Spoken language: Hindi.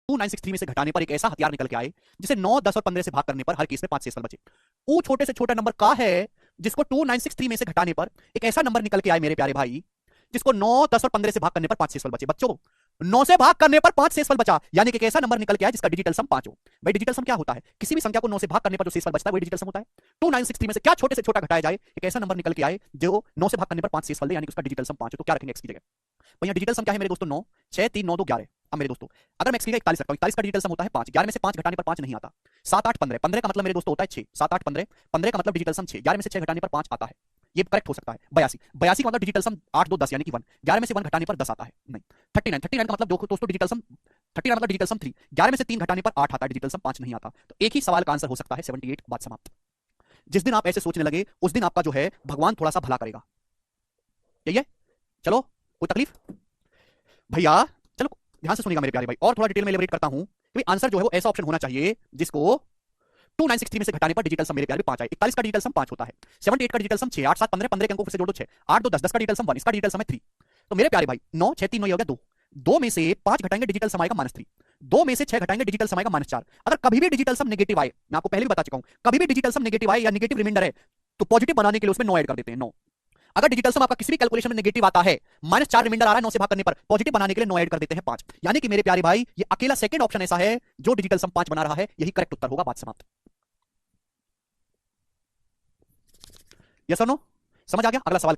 2963 में से घटाने पर एक ऐसा हथियार निकल के आए जिसे 9, 10 और 15 से भाग करने पर हर केस में 5 शेषफल बचे। वो छोटे से छोटा नंबर का है जिसको 2963 में से घटाने पर एक ऐसा नंबर निकल के आए मेरे प्यारे भाई जिसको 9, 10 और 15 से भाग करने पर 5 शेषफल बचे। बच्चों 9 से भाग करने पर 5 शेषफल बचा, यानी कि एक ऐसा नंबर निकल के आया जिसका डिजिटल सम 5 हो। भाई डिजिटल सम क्या होता है? किसी भी संख्या को 9 से भाग करने पर जो शेषफल बचता है वही डिजिटल सम होता है। 2963 में से क्या छोटे से छोटा घटाया जाए, एक ऐसा नंबर निकल के आए जो 9 से भाग करने पर 5 शेषफल दे, यानी कि उसका डिजिटल सम 5 हो। तो क्या रखेंगे एक्स की जगह? भैया डिजिटल सम क्या है मेरे दोस्तों? 9, 6, 3, 9, 2, 11। अब मेरे दोस्तों अगर मैं एक्स की जगह 41 रखता हूं, 41 का डिजिटल सम होता है 5, 11 में से 5 घटाने पर 5 नहीं आता। 7, 8, 15, 15 का मतलब मेरे दोस्तों होता है 6, 7, 8, 15, 15 का मतलब डिजिटल सम 6, 11 में से 6 घटाने पर 5 आता है। ये करेक्ट हो सकता है। 82, 82 का मतलब डिजिटल सम 8, 2, 10 यानी कि 1, 11 में से 1 घटाने पर 10 आता है। नहीं 39, 39 का मतलब दोस्तों डिजिटल सम 39 मतलब डिजिटल सम 3, 11 में से 3 घटाने पर 8 आता है, डिजिटल सम 5 नहीं आता। तो एक ही सवाल का आंसर हो सकता है 78। बात समाप्त। जिस दिन आप ऐसे सोचने लगे उस दिन आपका जो है भगवान थोड़ा सा भला करेगा। यही है। चलो कोई तकलीफ भैया? चलो ध्यान से सुनिएगा मेरे प्यारे भाई, और थोड़ा डिटेल में एलिब्रेट करता हूं कि आंसर जो है वो ऐसा ऑप्शन होना चाहिए जिसको 2963 में से घटाने पर डिजिटल सम मेरे प्यारे 5 आए। 41 का डिजिटल सम 5 होता है, 78 का डिजिटल सम 6, 8, 7, 15, 15 के अंकों फिर से जोड़ दो 6, 8, 2, 10, 10 का डिजिटल सम 1, इसका डिजिटल सम है 3। तो मेरे प्यारे भाई 9, 6, 3, 9 हो गया 2, 2 में से 5 घटाएंगे डिजिटल सम आएगा -3, 2 में से 6 घटाएंगे डिजिटल सम आएगा -4। अगर कभी भी डिजिटल सम नेगेटिव आए, मैं आपको पहले भी बता चुका हूं, कभी भी डिजिटल सम नेगेटिव आए या नेगेटिव रिमाइंडर है तो पॉजिटिव बनाने के लिए उसमें 9 ऐड कर देते हैं। 9 अगर डिजिटल सम आपका किसी भी कैलकुलेशन में नेगेटिव आता है, -4 रिमाइंडर आ रहा है 9 से भाग करने पर, पॉजिटिव बनाने के लिए 9 ऐड कर देते हैं 5। यानी कि मेरे प्यारे भाई ये अकेला सेकंड ऑप्शन ऐसा है जो डिजिटल सम 5 बना रहा है, यही करेक्ट उत्तर होगा। बात समाप्त। यस और नो? समझ आ गया? अगला सवाल